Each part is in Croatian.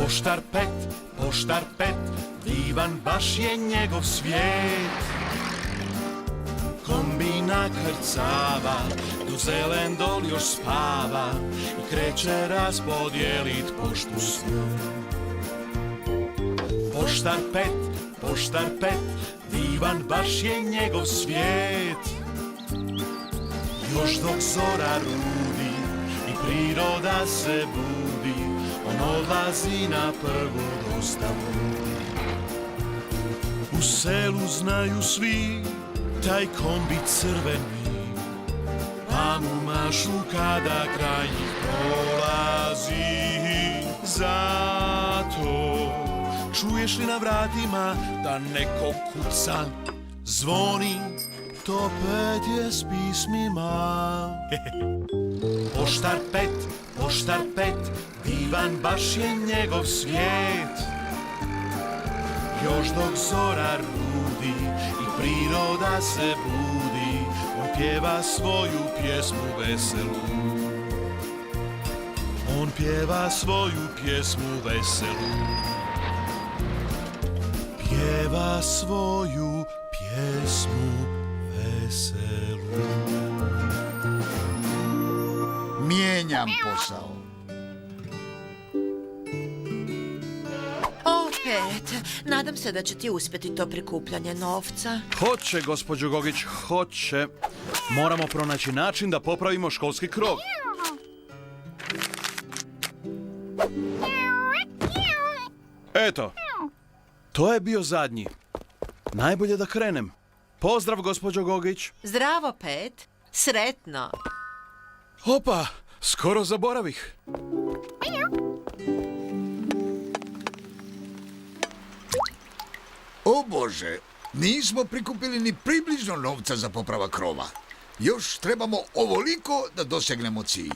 Poštar pet, divan baš je njegov svijet. Kombina krcava, do zelen dol još spava i kreće raspodjelit poštu svu. Poštar pet, divan baš je njegov svijet. Još dok zora rudi i priroda se budi, on odlazi na prvu dostavu. U selu znaju svi taj kombi crveni, pa mu mašu kada kraj njih prolazi. Zato čuješ li na vratima da neko kuca, zvoni, to pet je s pismima. Poštar pet, divan baš je njegov svijet. Još dok zora rudi i priroda se budi, on pjeva svoju pjesmu veselu. On pjeva svoju pjesmu veselu. Pjeva svoju pjesmu veselu. Mijenjam posao. Opet, nadam se da će ti uspjeti to prikupljanje novca. Hoće, gospođo Gogić, hoće. Moramo pronaći način da popravimo školski krov. Eto, to je bio zadnji. Najbolje da krenem. Pozdrav, gospođo Gogić. Zdravo, Pet. Sretno. Opa, skoro zaboravih. O Bože, nismo prikupili ni približno novca za popravak krova. Još trebamo ovoliko da dosegnemo cilj.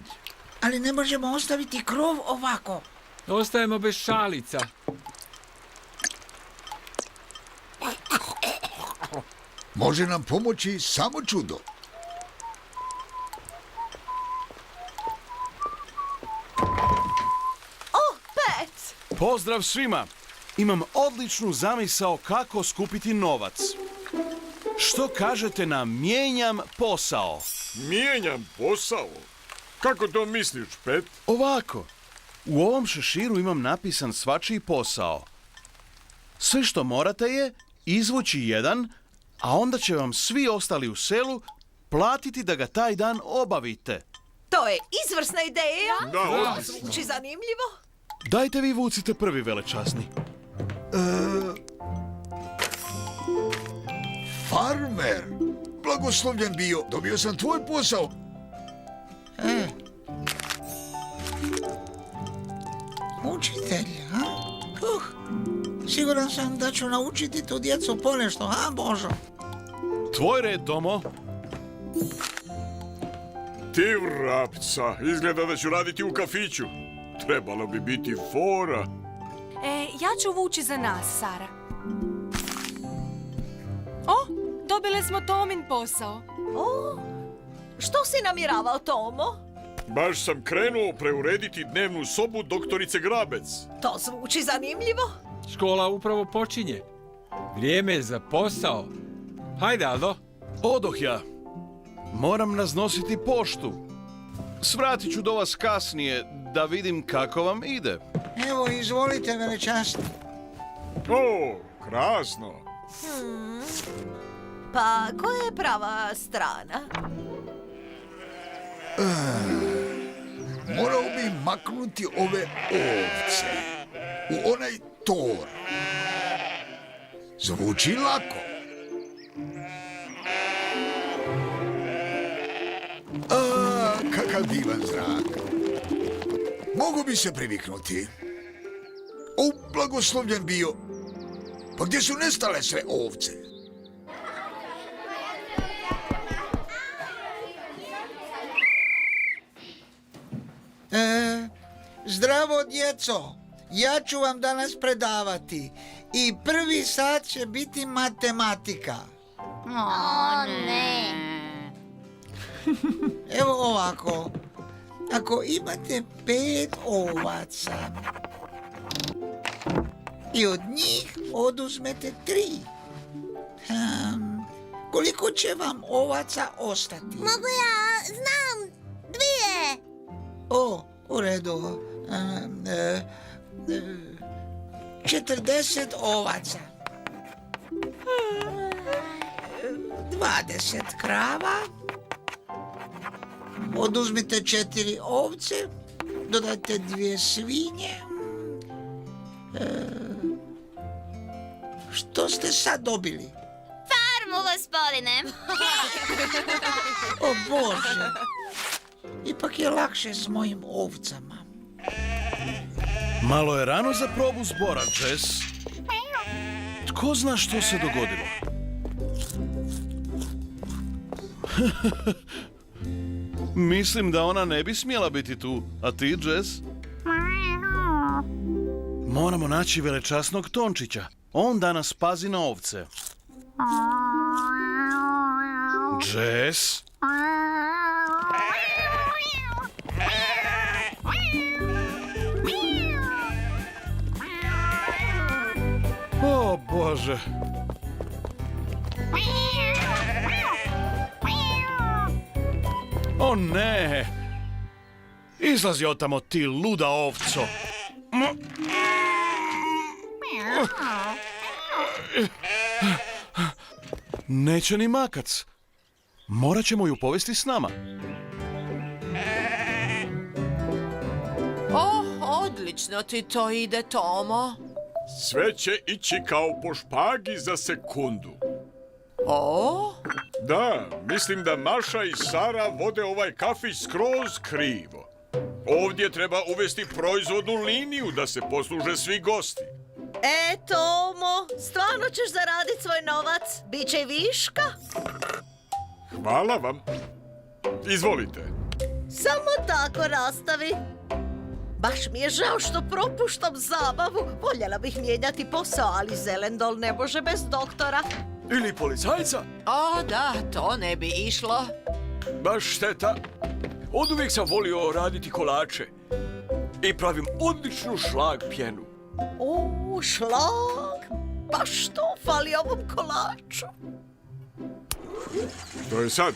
Ali ne možemo ostaviti krov ovako. Ostajemo bez šalica. Može nam pomoći samo čudo. Pet! Pozdrav svima. Imam odličnu zamisao kako skupiti novac. Što kažete na mijenjam posao? Mijenjam posao? Kako to misliš, Pet? Ovako. U ovom šeširu imam napisan svačiji posao. Sve što morate je izvući jedan, a onda će vam svi ostali u selu platiti da ga taj dan obavite. To je izvrsna ideja. Da, Zvuči zanimljivo. Dajte vi vucite prvi, velečasni. Farmer, blagoslovljen bio, dobio sam tvoj posao. Učitelj, a? Siguran sam da ću naučiti tu djecu ponešto, a Božo? Tvoj red, Tomo. ti vrapca, izgleda da ću raditi u kafiću. Trebalo bi biti fora. Ja ću vući za nas, Sara. O, dobile smo Tomin posao. O, što si namjeravao, Tomo? Baš sam krenuo preurediti dnevnu sobu doktorice Grabec. To zvuči zanimljivo. Škola upravo počinje. Vrijeme je za posao. Hajde, Aldo. Odoh ja. Moram raznositi poštu. Svratit ću do vas kasnije da vidim kako vam ide. Evo, izvolite, velečasni. O, krasno. Pa, koja je prava strana? Morao bi maknuti ove ovce u onaj tor. Zvuči lako. Kakav divan zrak. Mogu bi se priviknuti. Blagoslovljen bio. Pa gdje su nestale sve ovce? Zdravo, djeco. Ja ću vam danas predavati. I prvi sat će biti matematika. O, ne. Evo ovako. Ako imate 5 ovaca i od njih oduzmete 3. Koliko će vam ovaca ostati? Mogu ja, znam, 2. O, u redu. 40 ovaca. 20 krava. Oduzmite 4 ovce. Dodajte 2 svinje. Što ste sad dobili? Farmu, gospodine. O Bože. Ipak je lakše s mojim ovcama. Malo je rano za probu zbora, Jess. Tko zna što se dogodilo? Mislim da ona ne bi smjela biti tu. A ti, Jess? Moramo naći velečasnog Tončića. On danas pazi na ovce. Jess? O Bože. O ne. Izlazi od tamo, ti luda ovco. Neće ni makac. Morat ćemo ju povesti s nama. Odlično ti to ide, Tomo. Sve će ići kao po špagi za sekundu. O, Da, mislim da Maša i Sara vode ovaj kafić skroz krivo. Ovdje treba uvesti proizvodnu liniju da se posluže svi gosti. Tomo, stvarno ćeš zaraditi svoj novac? Biće i viška? Hvala vam. Izvolite. Samo tako nastavi. Baš mi je žao što propuštam zabavu. Voljela bih mijenjati posao, ali Zelendol ne može bez doktora. Ili policajca? o da, to ne bi išlo. Baš šteta. Oduvijek sam volio raditi kolače. I pravim odličnu šlag pjenu. Šlag. Baš to fali ovom kolaču. To je sad.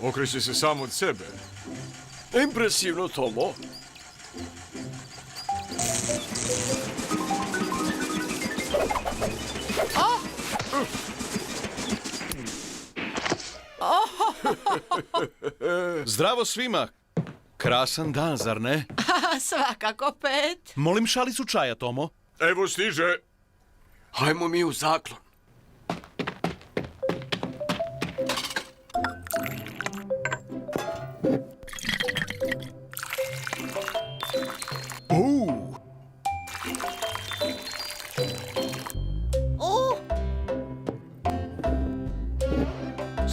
Okreće se sam od sebe. Impresivno, Tomo. Zdravo svima. Krasan dan, zar ne? Svakako, Pet. Molim šalicu čaja, Tomo. Evo stiže. Hajmo mi u zaklon.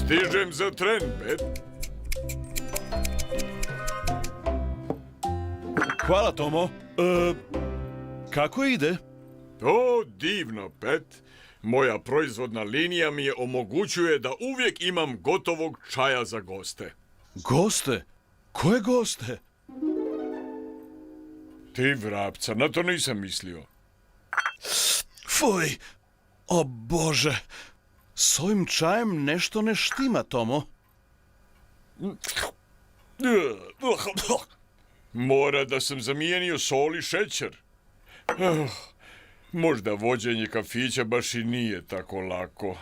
Stižem za tren, Pet. Hvala, Tomo. Kako ide? O, divno, Pet. Moja proizvodna linija mi je omogućuje da uvijek imam gotovog čaja za goste. Goste? Koje goste? Ti vrapca, na to nisam mislio. Fuj! O Bože! S ovim čajem nešto ne štima, Tomo. Mora da sam zamijenio sol i šećer. Možda vođenje kafića baš i nije tako lako.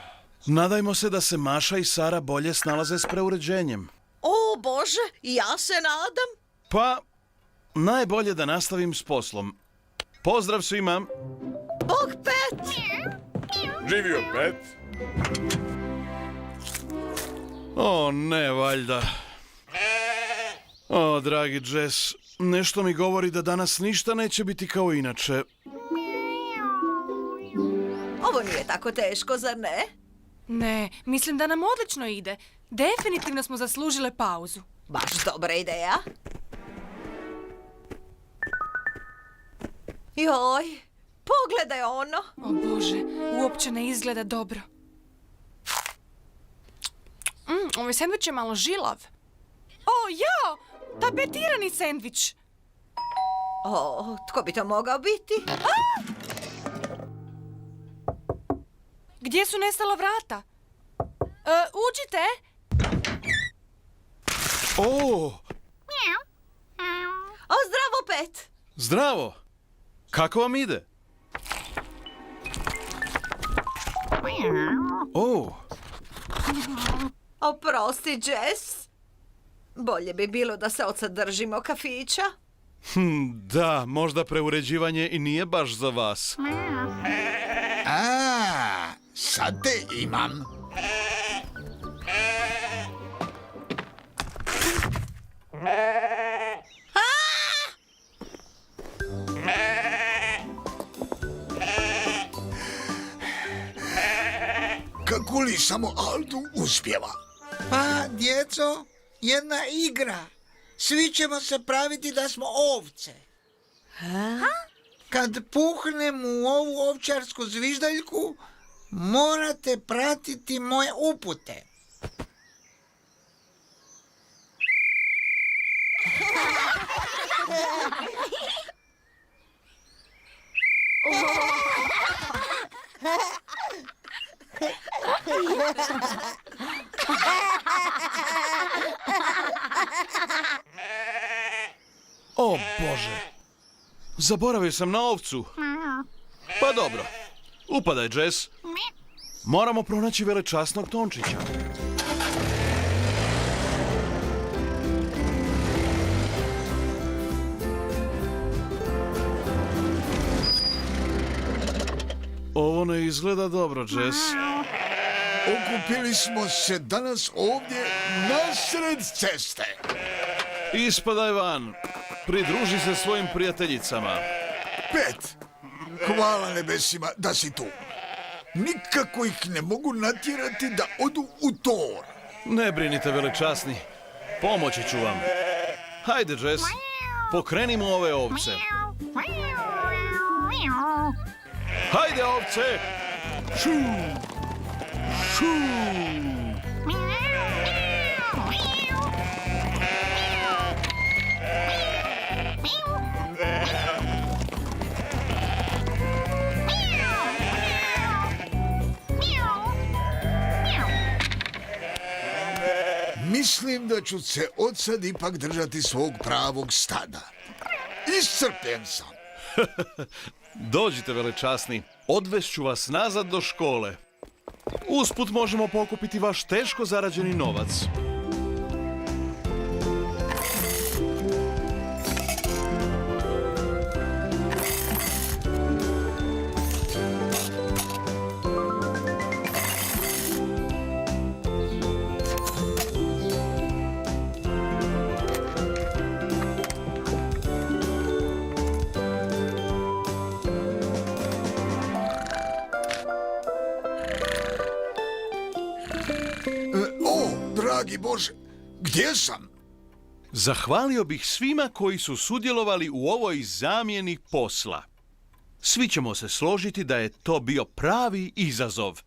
Nadajmo se da se Maša i Sara bolje snalaze s preuređenjem. O Bože, ja se nadam. Pa, najbolje da nastavim s poslom. Pozdrav svima! Bog, Pet. Živio, Pet. O, ne, valjda. O, dragi Jess, nešto mi govori da danas ništa neće biti kao inače. Ovo nije tako teško, zar ne? Ne, mislim da nam odlično ide. Definitivno smo zaslužile pauzu. Baš dobra ideja. Joj, pogledaj ono. O Bože, uopće ne izgleda dobro. Ovaj sendvič je malo žilav. O, jao! Tapetirani sendvič. O, tko bi to mogao biti? Gdje su nestala vrata? Uđite! O, O, zdravo, Pet! zdravo! Kako vam ide? O, Oprosti, Jess. Bolje bi bilo da se odsad držimo kafića. da, možda preuređivanje i nije baš za vas. A, sad te imam. Kako li samo Aldu uspjeva? Pa, djeco, jedna igra. Svi ćemo se praviti da smo ovce. Kad puhnem u ovu ovčarsku zviždaljku, morate pratiti moje upute. O, Bože! Zaboravio sam na ovcu. Pa dobro. Upadaj, Jess. Moramo pronaći velečasnog Tončića. Ovo ne izgleda dobro, Jess. Okupili smo se danas ovdje nasred ceste. Ispadaj van. Pridruži se svojim prijateljicama. Pet, hvala nebesima da si tu. Nikako ih ne mogu natjerati da odu u tor. Ne brinite, velečasni. Pomoći ću vam. Hajde, Jess. Pokrenimo ove ovce. Hajde, ovce! Šu! Šu! Mislim da ću se od sad ipak držati svog pravog stada. Iscrpljen sam. Dođite, velečasni. Odvešću vas nazad do škole. Usput možemo pokupiti vaš teško zarađeni novac. Dragi Bože, gdje sam? Zahvalio bih svima koji su sudjelovali u ovoj zamjeni posla. Svi ćemo se složiti da je to bio pravi izazov.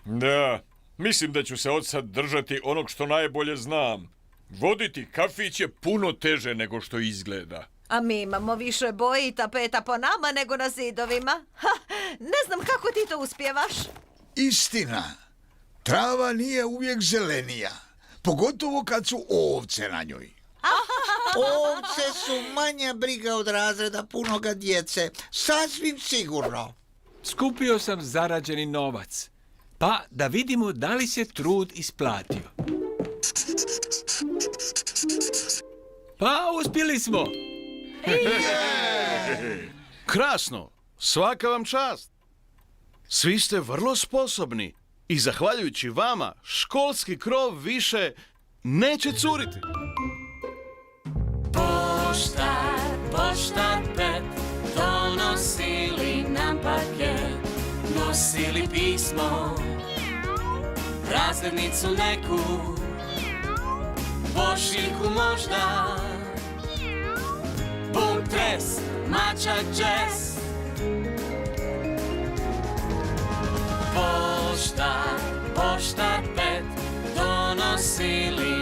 Da, mislim da ću se od sad držati onog što najbolje znam. Voditi kafić je puno teže nego što izgleda. A mi imamo više boje i tapeta po nama nego na zidovima. Ha, ne znam kako ti to uspijevaš. Istina, trava nije uvijek zelenija. Pogotovo kad su ovce na njoj. Ovce su manja briga od razreda punoga djece. Sasvim sigurno. Skupio sam zarađeni novac. Pa da vidimo da li se trud isplatio. Pa uspjeli smo. Krasno! Svaka vam čast! Svi ste vrlo sposobni i zahvaljujući vama školski krov više neće curiti. Poštar Pet, donosili nam paket, nosili pismo, razrednicu neku, pošiljku možda, bum tres, mačak Jess. Poštar Pet, donosili